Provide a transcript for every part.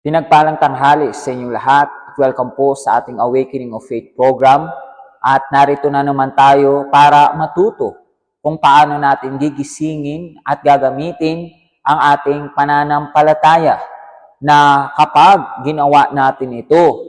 Pinagpalang tanghali sa inyong lahat at welcome po sa ating Awakening of Faith program. At narito na naman tayo para matuto kung paano natin gigisingin at gagamitin ang ating pananampalataya na kapag ginawa natin ito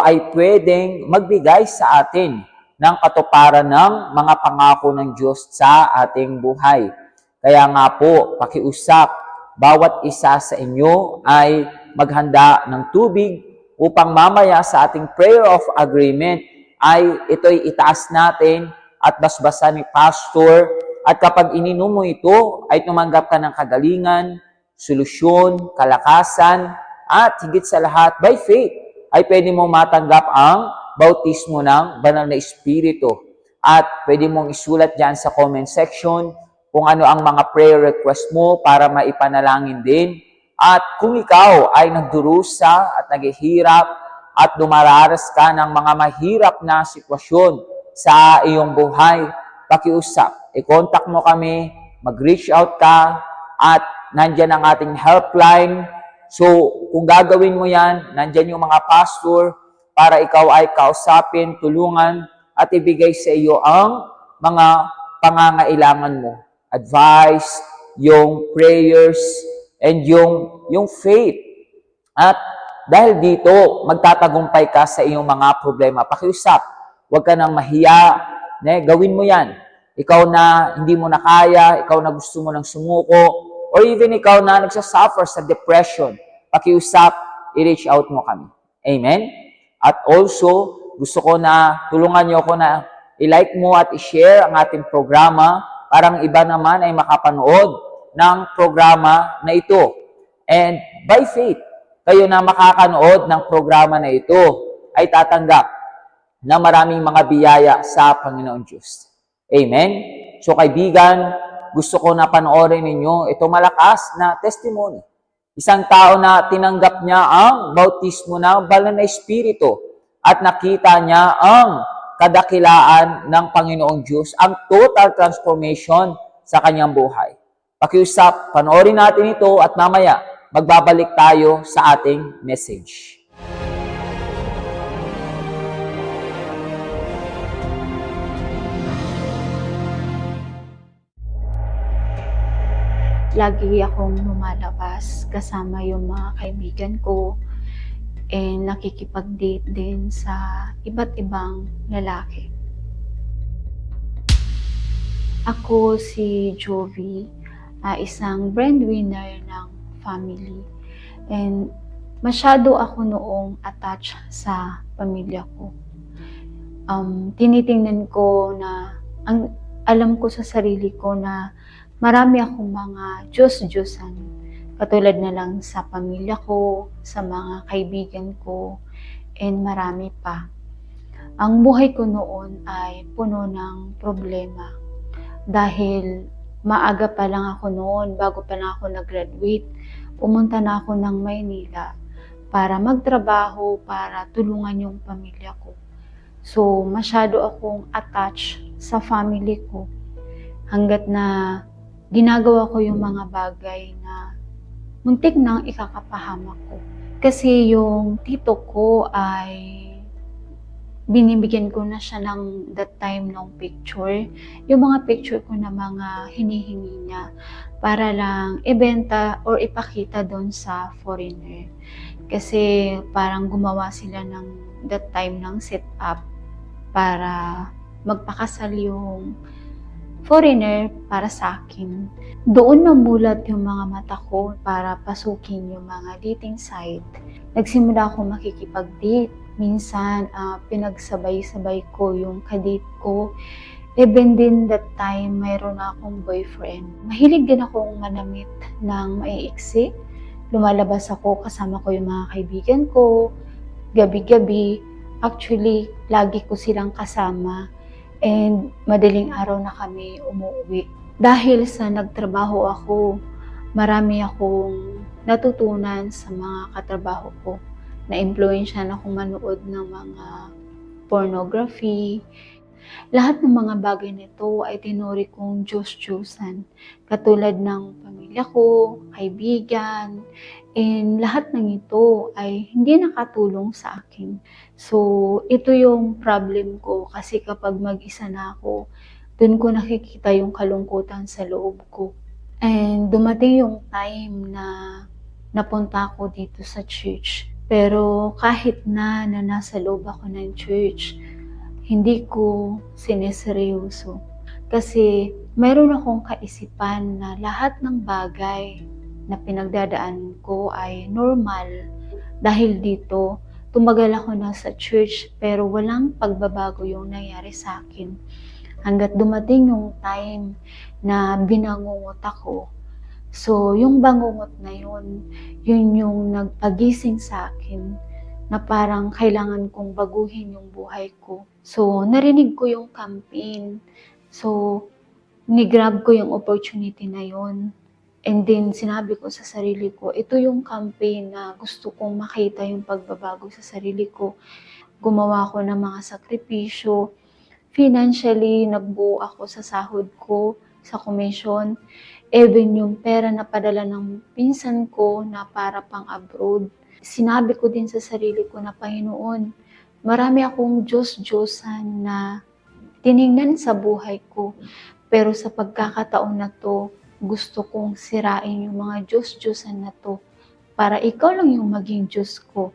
ay pwedeng magbigay sa atin ng katuparan ng mga pangako ng Diyos sa ating buhay. Kaya nga po, pakiusap, bawat isa sa inyo ay maghanda ng tubig upang mamaya sa ating prayer of agreement ay ito'y itaas natin at basbasan ni Pastor. At kapag ininom mo ito, ay tumanggap ka ng kagalingan, solusyon, kalakasan, at higit sa lahat, by faith, ay pwede mong matanggap ang bautismo ng banal na Espiritu. At pwede mong isulat dyan sa comment section kung ano ang mga prayer request mo para maipanalangin din. At kung ikaw ay nagdurusa at naghihirap at dumararas ka ng mga mahirap na sitwasyon sa iyong buhay, pakiusap, i-contact mo kami, mag-reach out ka, at nandyan ang ating helpline. So, kung gagawin mo yan, nandyan yung mga pastor para ikaw ay kausapin, tulungan, at ibigay sa iyo ang mga pangangailangan mo. Advice, yung prayers, and yung faith. At dahil dito, magtatagumpay ka sa iyong mga problema. Pakiusap, huwag ka nang mahiya, gawin mo yan. Ikaw na hindi mo na kaya, ikaw na gusto mo nang sumuko, or even ikaw na nagsasuffer sa depression, pakiusap, i-reach out mo kami. Amen? At also, gusto ko na tulungan niyo ako na i-like mo at i-share ang ating programa para ang iba naman ay makapanood ng programa na ito. And by faith, kayo na makakanood ng programa na ito ay tatanggap na maraming mga biyaya sa Panginoon Diyos. Amen? So kaibigan, gusto ko na panoorin ninyo itong malakas na testimony. Isang tao na tinanggap niya ang bautismo ng banal na Espiritu at nakita niya ang kadakilaan ng Panginoong Diyos, ang total transformation sa kanyang buhay. Pakiusap, panoorin natin ito at mamaya magbabalik tayo sa ating message. Lagi akong lumalabas kasama yung mga kaibigan ko and nakikipag-date din sa iba't ibang lalaki. Ako si Jovi, isang breadwinner ng family, and masyado ako noong attached sa pamilya ko. Tinitingnan ko na, alam ko sa sarili ko na marami akong mga Diyos-Diyosan, katulad na lang sa pamilya ko, sa mga kaibigan ko, and marami pa. Ang buhay ko noon ay puno ng problema dahil maaga pa lang ako noon, bago pa lang ako nag-graduate, pumunta na ako ng Maynila para magtrabaho, para tulungan yung pamilya ko. So, masyado akong attached sa family ko hanggat na ginagawa ko yung mga bagay na muntik nang ikakapahamak ko. Kasi yung tito ko ay binibigyan ko na siya ng that time ng picture. Yung mga picture ko na mga hinihingi niya para lang ibenta or ipakita doon sa foreigner. Kasi parang gumawa sila ng that time ng setup para magpakasal yung foreigner para sa akin. Doon namulat yung mga mata ko para pasukin yung mga dating site. Nagsimula ako makikipag-date. Minsan, pinagsabay-sabay ko yung kadate ko. Even din that time, mayroon akong boyfriend. Mahilig din akong manamit ng maiiksi. Lumalabas ako, kasama ko yung mga kaibigan ko. Gabi-gabi, actually, lagi ko silang kasama. And madaling araw na kami umuwi. Dahil sa nagtrabaho ako, marami akong natutunan sa mga katrabaho ko. Na-impluwensyahan akong manood ng mga pornography. Lahat ng mga bagay nito ay tinuri kong Diyos-Diyosan. Katulad ng pamilya ko, kaibigan, and lahat ng ito ay hindi nakatulong sa akin. So, ito yung problem ko kasi kapag mag-isa na ako, dun ko nakikita yung kalungkutan sa loob ko. And dumating yung time na napunta ako dito sa church. Pero kahit na nasa loob ako ng church, hindi ko sineseryoso. Kasi mayroon akong kaisipan na lahat ng bagay na pinagdadaan ko ay normal. Dahil dito, tumagal ako na sa church pero walang pagbabago yung nangyari sa akin. Hanggat dumating yung time na binangungot ako. So, yung bangungot na yun yung nagpagising sa akin na parang kailangan kong baguhin yung buhay ko. So, narinig ko yung campaign. So, ni-grab ko yung opportunity na yun. And then, sinabi ko sa sarili ko, ito yung campaign na gusto kong makita yung pagbabago sa sarili ko. Gumawa ko ng mga sakripisyo. Financially, nagbuo ako sa sahod ko, sa commission. Even yung pera na padala ng pinsan ko na para pang abroad. Sinabi ko din sa sarili ko na, Panginoon, marami akong Diyos-Diyosan na tiningnan sa buhay ko. Pero sa pagkakataon na to, gusto kong sirain yung mga Diyos-Diyosan na to para ikaw lang yung maging Diyos ko.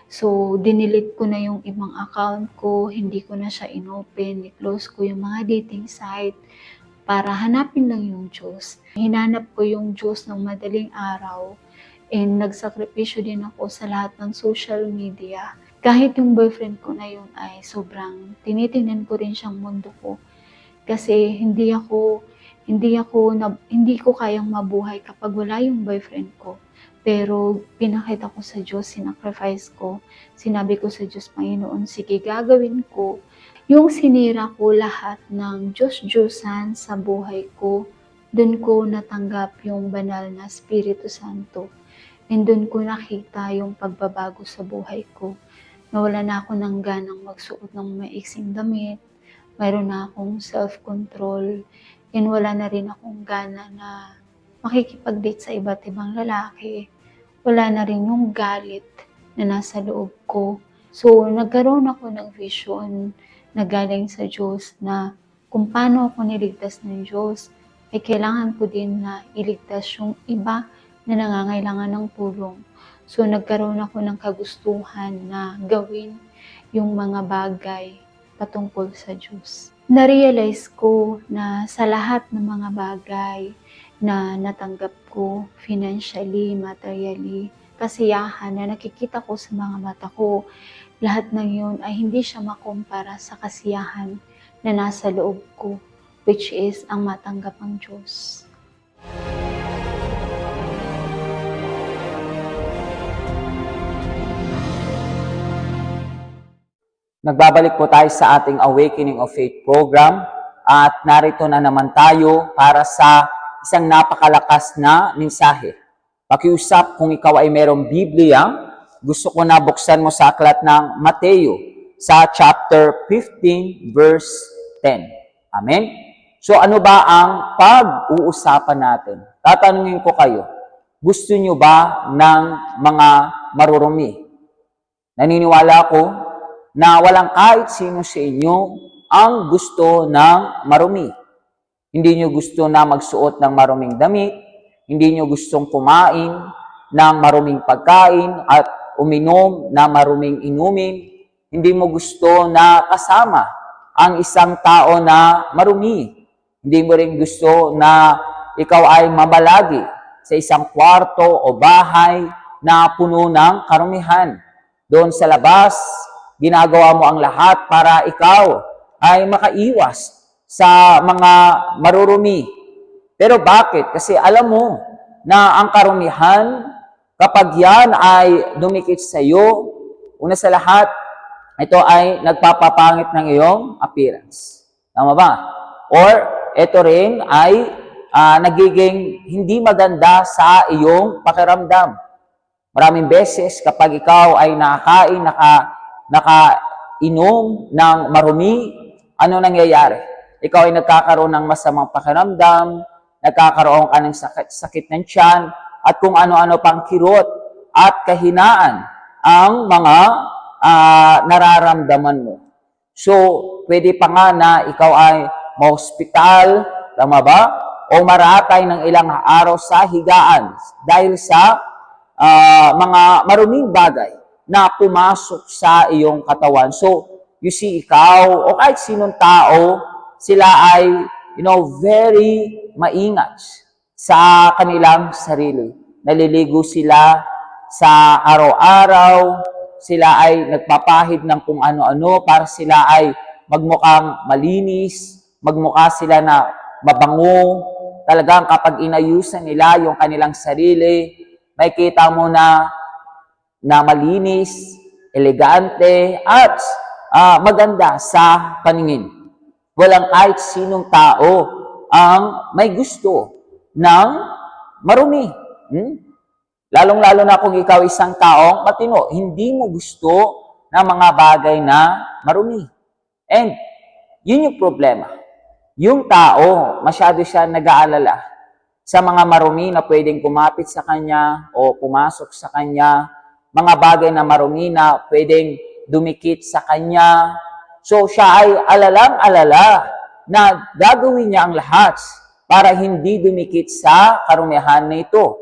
So, dinilit ko na yung ibang account ko, hindi ko na siya inopen, i-close ko yung mga dating site para hanapin lang yung Diyos. Hinanap ko yung Diyos ng madaling araw. And nagsakripisyo din ako sa lahat ng social media. Kahit yung boyfriend ko na yun ay sobrang tinitingnan ko rin siyang mundo ko. Kasi hindi ko kayang mabuhay kapag wala yung boyfriend ko. Pero pinakita ko sa Diyos, sinacrifice ko. Sinabi ko sa Diyos, Panginoon, sige, gagawin ko. Yung sinira ko lahat ng Diyos-Diyosan sa buhay ko, dun ko natanggap yung banal na Espiritu Santo. And doon ko nakita yung pagbabago sa buhay ko. Nawala na ako ng ganang magsuot ng maiksing damit. Mayroon na akong self-control. And wala na rin akong gana na makikipag-date sa iba't ibang lalaki. Wala na rin yung galit na nasa loob ko. So, nagkaroon ako ng vision na galing sa Diyos na kung paano ako niligtas ng Diyos, ay kailangan ko din na iligtas yung iba na nangangailangan ng tulong. So, nagkaroon ako ng kagustuhan na gawin yung mga bagay patungkol sa Diyos. Na-realize ko na sa lahat ng mga bagay na natanggap ko financially, materially, kasiyahan na nakikita ko sa mga mata ko, lahat ng yun ay hindi siya makumpara sa kasiyahan na nasa loob ko, which is ang matanggap ang Diyos. Nagbabalik po tayo sa ating Awakening of Faith program at narito na naman tayo para sa isang napakalakas na mensahe. Pakiusap kung ikaw ay merong Biblia, gusto ko na buksan mo sa aklat ng Mateo sa chapter 15 verse 10. Amen? So ano ba ang pag-uusapan natin? Tatanungin ko kayo, gusto nyo ba ng mga marurumi? Naniniwala ko na walang kahit sino sa inyo ang gusto ng marumi. Hindi nyo gusto na magsuot ng maruming damit, hindi nyo gustong kumain ng maruming pagkain at uminom na maruming inumin, hindi mo gusto na kasama ang isang tao na marumi. Hindi mo rin gusto na ikaw ay mamalagi sa isang kwarto o bahay na puno ng karumihan. Doon sa labas, ginagawa mo ang lahat para ikaw ay makaiwas sa mga marurumi. Pero bakit? Kasi alam mo na ang karumihan, kapag yan ay dumikit sa iyo, una sa lahat, ito ay nagpapapangit ng iyong appearance. Tama ba? Or ito rin ay nagiging hindi maganda sa iyong pakiramdam. Maraming beses kapag ikaw ay nakainom ng marumi, ano nangyayari? Ikaw ay nagkakaroon ng masamang pakiramdam, nagkakaroon ka ng sakit ng tiyan, at kung ano-ano pang kirot at kahinaan ang mga nararamdaman mo. So, pwede pa nga na ikaw ay ma-hospital, tama ba? O maratay ng ilang araw sa higaan dahil sa mga maruming bagay na pumasok sa iyong katawan. So, you see, ikaw o kahit sinong tao, sila ay, very maingat sa kanilang sarili. Naliligo sila sa araw-araw, sila ay nagpapahid ng kung ano-ano para sila ay magmukhang malinis, magmukha sila na mabango. Talagang kapag inayusan nila yung kanilang sarili, may kita mo na malinis, elegante, at maganda sa paningin. Walang kahit sinong tao ang may gusto ng marumi. Lalong-lalo na kung ikaw isang taong matino, hindi mo gusto ng mga bagay na marumi. And yun yung problema. Yung tao, masyado siya nag-aalala sa mga marumi na pwedeng kumapit sa kanya o pumasok sa kanya, mga bagay na marumi na pwedeng dumikit sa kanya. So siya ay alalang-alala na gagawin niya ang lahat para hindi dumikit sa karumihan na ito.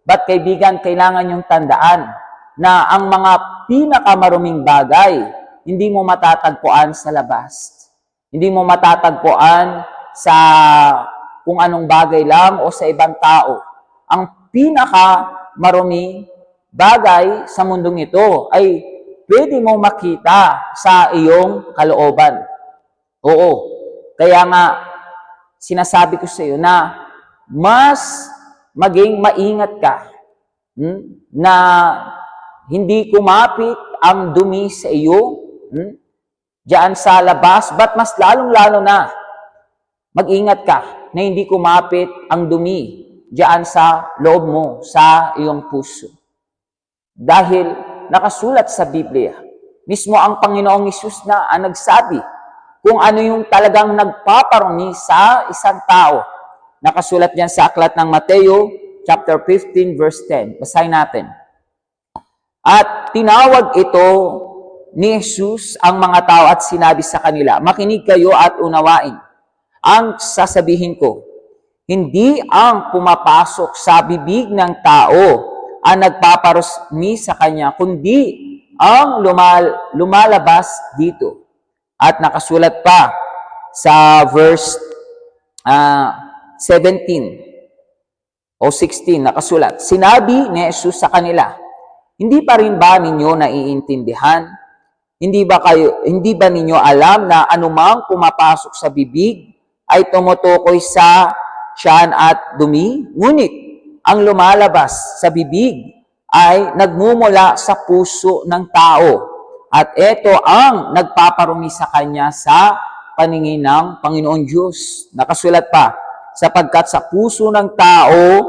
But kaibigan, kailangan yung tandaan na ang mga pinakamaruming bagay, hindi mo matatagpuan sa labas. Hindi mo matatagpuan sa kung anong bagay lang o sa ibang tao. Ang pinakamaruming bagay sa mundong ito ay pwede mo makita sa iyong kalooban. Oo. Kaya nga, sinasabi ko sa iyo na mas maging maingat ka na hindi kumapit ang dumi sa iyo diyan sa labas, but mas lalong-lalo na mag-ingat ka na hindi kumapit ang dumi diyan sa loob mo, sa iyong puso. Dahil nakasulat sa Biblia, mismo ang Panginoong Hesus na ang nagsabi kung ano yung talagang nagpaparumi sa isang tao. Nakasulat diyan sa aklat ng Mateo, chapter 15, verse 10. Basahin natin. At tinawag ito ni Jesus ang mga tao at sinabi sa kanila, makinig kayo at unawain ang sasabihin ko. Hindi ang pumapasok sa bibig ng tao ang nagpaparumi sa kanya, kundi ang lumalabas dito. At nakasulat pa sa verse 17 o 16, nakasulat. Sinabi ni Jesus sa kanila, hindi pa rin ba ninyo naiintindihan? Hindi ba ninyo alam na anumang pumapasok sa bibig ay tumutukoy sa tiyan at dumi? Ngunit ang lumalabas sa bibig ay nagmumula sa puso ng tao. At ito ang nagpaparumi sa kanya sa paningin ng Panginoon Diyos. Nakasulat pa, sapagkat sa puso ng tao,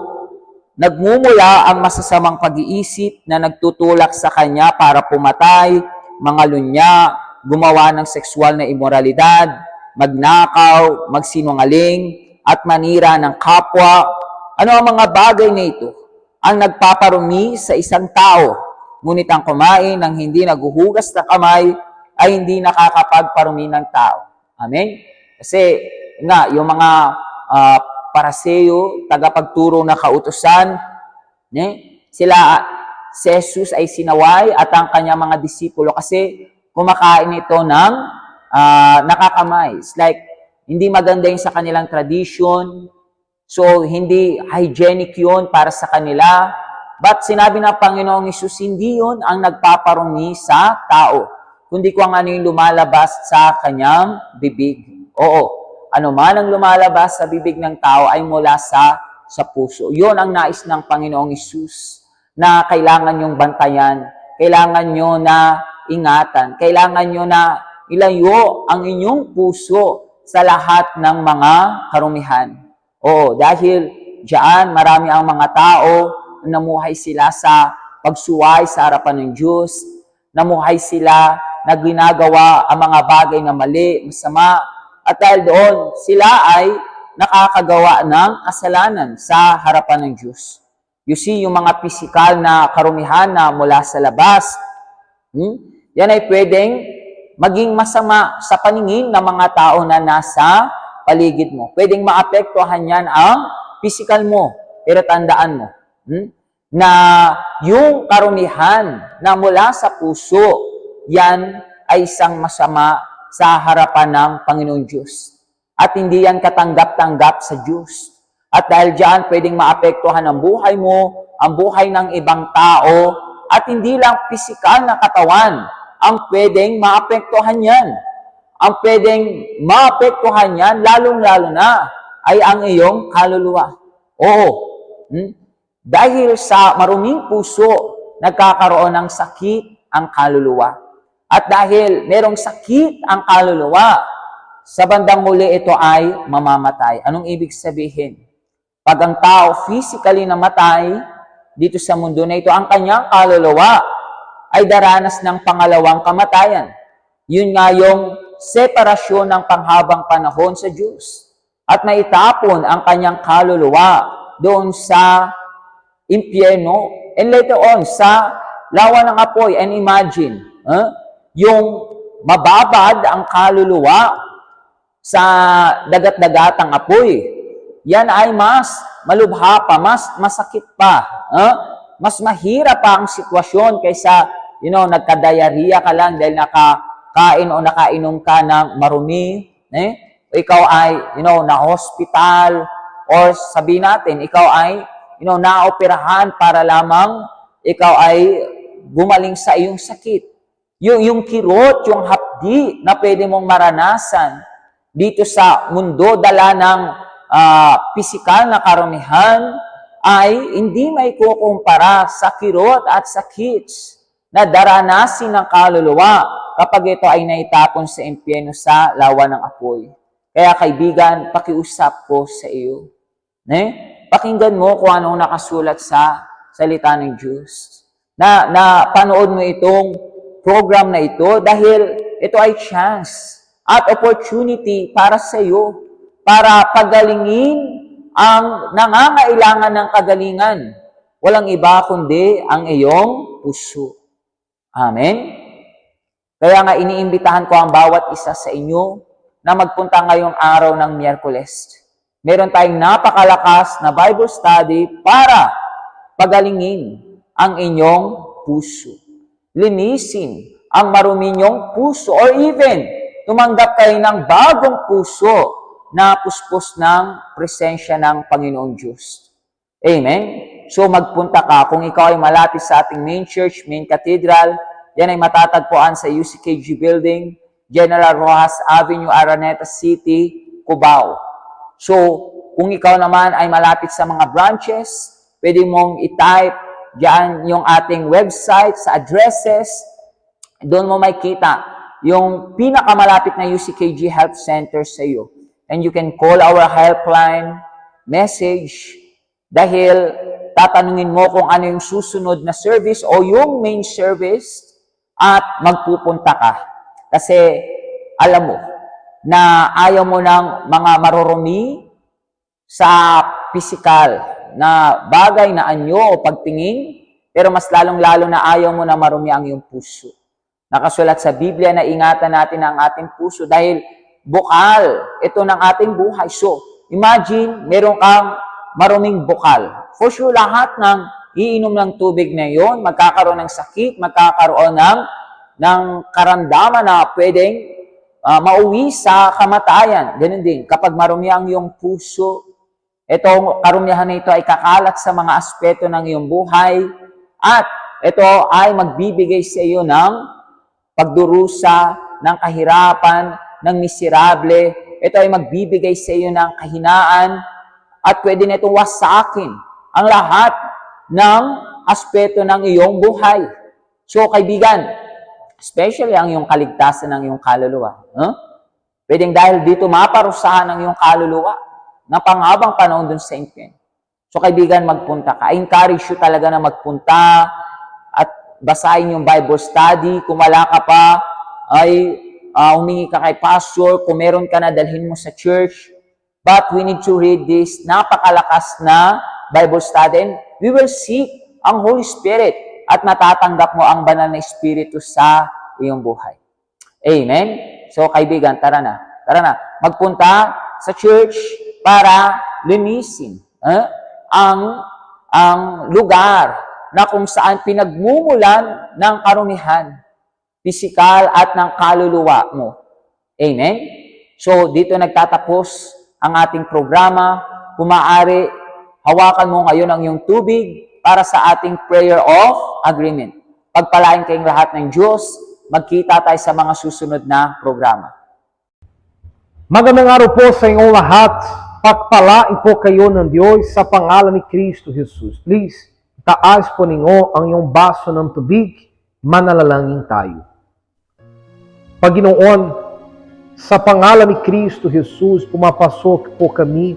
nagmumula ang masasamang pag-iisip na nagtutulak sa kanya para pumatay, mangalunya, gumawa ng sexual na immoralidad, magnakaw, magsinungaling, at manira ng kapwa. Ano ang mga bagay na ito? Ang nagpaparumi sa isang tao. Ngunit ang kumain ng hindi naguhugas na kamay ay hindi nakakapagparumi ng tao. Amen? Kasi nga, yung mga Pariseo, tagapagturo na kautusan, si Jesus ay sinaway at ang kanyang mga disipulo kasi kumakain ito ng nakakamay. It's like, hindi maganda yung sa kanilang tradition, so hindi hygienic yun para sa kanila. But sinabi ng Panginoong Hesus, hindi yun ang nagpaparumi sa tao, kundi kung ano yung lumalabas sa kanyang bibig. Oo, ano man ang lumalabas sa bibig ng tao ay mula sa puso. Yun ang nais ng Panginoong Hesus na kailangan nyong bantayan, kailangan nyo na ingatan, kailangan nyo na ilayo ang inyong puso sa lahat ng mga karumihan. Oo, dahil diyan marami ang mga tao na namuhay sila sa pagsuway sa harapan ng Diyos, namuhay sila na ginagawa ang mga bagay na mali, masama, at dahil doon, sila ay nakakagawa ng kasalanan sa harapan ng Diyos. You see, yung mga pisikal na karumihan na mula sa labas, yan ay pwedeng maging masama sa paningin ng mga tao na nasa paligid mo. Pwedeng maapektuhan yan ang pisikal mo. Pero tandaan mo, na yung karumihan na mula sa puso, yan ay isang masama sa harapan ng Panginoon Diyos. At hindi yan katanggap-tanggap sa Diyos. At dahil diyan, pwedeng maapektuhan ang buhay mo, ang buhay ng ibang tao, at hindi lang pisikal na katawan ang pwedeng maapektuhan yan. Ang pwedeng maapektuhan yan, lalong-lalo na, ay ang iyong kaluluwa. Oo. Dahil sa maruming puso, nagkakaroon ng sakit ang kaluluwa. At dahil merong sakit ang kaluluwa, sa bandang huli ito ay mamamatay. Anong ibig sabihin? Pag ang tao physically namatay dito sa mundo na ito, ang kanyang kaluluwa ay daranas ng pangalawang kamatayan. Yun nga yung separasyon ng panghabang panahon sa Diyos. At maitapon ang kanyang kaluluwa doon sa impyerno and later on sa lawa ng apoy. And imagine, yung mababad ang kaluluwa sa dagat-dagatang apoy, yan ay mas malubha pa, mas masakit pa. Mas mahirap pa ang sitwasyon kaysa, nagka-diarrhea ka lang dahil nakakain o nakainom ka ng marumi. O ikaw ay, na-hospital, or sabihin natin, ikaw ay, naoperahan para lamang ikaw ay gumaling sa iyong sakit. Yung kirot, yung hapdi na pwede mong maranasan dito sa mundo, dala ng pisikal na karumihan, ay hindi may kukumpara sa kirot at sa kits na daranasin ng kaluluwa kapag ito ay naitapon sa impyerno sa lawa ng apoy. Kaya kaibigan, pakiusap ko sa iyo. Pakinggan mo kung anong nakasulat sa salita ng Diyos. Na panood mo itong program na ito dahil ito ay chance at opportunity para sa iyo, para pagalingin ang nangangailangan ng kagalingan. Walang iba kundi ang iyong puso. Amen? Kaya nga iniimbitahan ko ang bawat isa sa inyo na magpunta ngayong araw ng Miyerkules. Meron tayong napakalakas na Bible study para pagalingin ang inyong puso. Linisin ang marumi niyong puso or even tumanggap kayo ng bagong puso na puspos ng presensya ng Panginoong Diyos. Amen? So magpunta ka. Kung ikaw ay malapit sa ating main church, main cathedral, yan ay matatagpuan sa UCKG Building, General Rojas Avenue, Araneta City, Cubao. So, kung ikaw naman ay malapit sa mga branches, pwede mong i-type diyan yung ating website sa addresses. Doon mo makita yung pinakamalapit na UCKG Health Center sa iyo. And you can call our helpline, message, dahil tatanungin mo kung ano yung susunod na service o yung main service at magpupunta ka. Kasi alam mo na ayaw mo ng mga marurumi sa pisikal na bagay na anyo o pagtingin, pero mas lalong-lalo na ayaw mo na marumi ang iyong puso. Nakasulat sa Biblia na ingatan natin ang ating puso dahil bukal ito ng ating buhay. So, imagine, meron kang maruming bukal. For sure, lahat ng iinom ng tubig na yon, magkakaroon ng sakit, magkakaroon ng karamdaman na pwedeng mauwi sa kamatayan. Ganun din, kapag marumi ang iyong puso, itong karumihan na ito ay kakalat sa mga aspeto ng iyong buhay at ito ay magbibigay sa iyo ng pagdurusa, ng kahirapan, ng miserable. Ito ay magbibigay sa iyo ng kahinaan at pwede na itong wasakin ang lahat ng aspeto ng iyong buhay. So, kaibigan, especially ang iyong kaligtasan ng iyong kaluluwa. Pwedeng dahil dito maparusahan ang iyong kaluluwa na panghabang panahon dun sa impyerno. So, kaibigan, magpunta ka. I encourage you talaga na magpunta at basahin yung Bible study. Kung wala ka pa, ay humingi ka kay pastor, kung meron ka na, dalhin mo sa church. But we need to read this napakalakas na Bible study, and we will seek ang Holy Spirit at matatanggap mo ang banal na Espiritu sa iyong buhay. Amen? So kaibigan, tara na. Magpunta sa church para linisin ang lugar na kung saan pinagmumulan ng karumihan, pisikal at ng kaluluwa mo. Amen? So, dito nagtatapos ang ating programa. Kung maaari, hawakan mo ngayon ang iyong tubig para sa ating prayer of agreement. Pagpalain kayong lahat ng Diyos. Magkita tayo sa mga susunod na programa. Magandang araw po sa inyong lahat. Pagpalain po kayo ng Diyos sa pangalan ni Kristo Jesus. Please, taas po ninyo ang iyong baso ng tubig. Manalangin tayo. Panginoon, sa pangalan ni Kristo Jesus, pumapasok po kami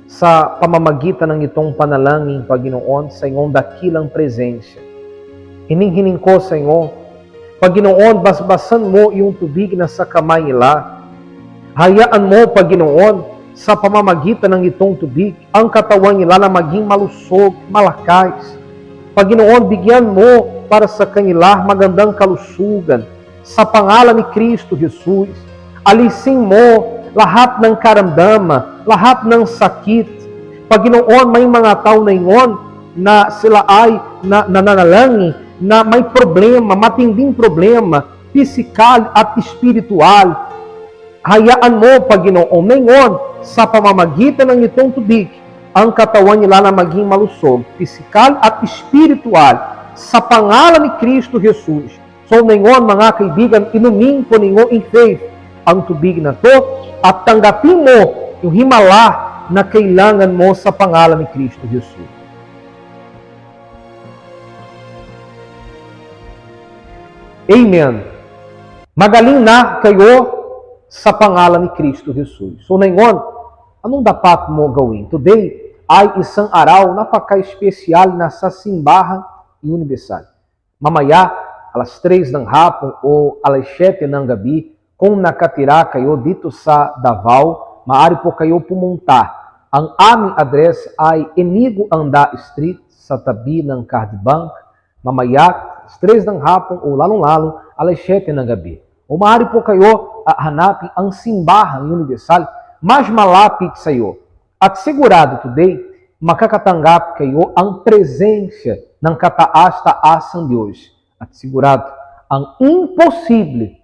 sa pamamagitan ng itong panalangin, Panginoon, sa iyong dakilang presensya. Hining-hining ko sa inyo, Panginoon, basbasan mo yung tubig na sa kamay nila. Hayaan mo, Panginoon, sa pamamagitan ng itong tubig, ang katawan nila na maging malusog, malakas. Panginoon, bigyan mo para sa kanila magandang kalusugan. Sa pangalan ni Kristo Jesus, alisin mo lahat ng karamdaman, lahat ng sakit. Panginoon, may mga tao na ingon na sila ay nananalangin, na may problema, matinding problema, pisikal at espiritual. Hayaan mo, Panginoon, ngayon, sa pamamagitan ng itong tubig, ang katawan nila na maging malusog, pisikal at espiritual, sa pangalan ni Kristo Jesus. So ngayon, mga kaibigan, inumin po ninyo in faith ang tubig na to at tanggapin mo yung himala na kailangan mo sa pangalan ni Kristo Jesus. Amen. Magaling na kayo sa pangalan ni Kristo Jesus. So ngayon, anong dapat mo gawin? Today ay isang araw napaka-espesyal na sa simbahan universal. Mamaya, alas 3 ng hapon o alas 7 ng gabi, kung nakatira kayo dito sa Davao, maaari po kayo pumunta. Ang aming address ay Inigo Anda Street sa tabi ng Cardi Bank. Mamaya, 3 ng hapon o lalong-lalo, alas 7 ng gabi. O maaari po kayo hanapin ang simbahan universal mas malapit sa iyo. At sigurado today, makakatanggap kayo ang presensya ng kataas-taasang Diyos. At sigurado, ang imposible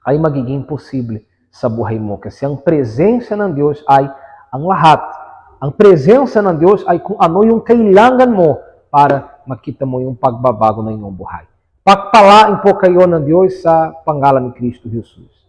ay magiging posible sa buhay mo. Kasi ang presensya ng Diyos ay ang lahat. Ang presensya ng Diyos ay kung ano yung kailangan mo para makita mo yung pagbabago ng iyong buhay. Pagpalain po kayo ng Diyos sa pangalan ni Kristo Jesus.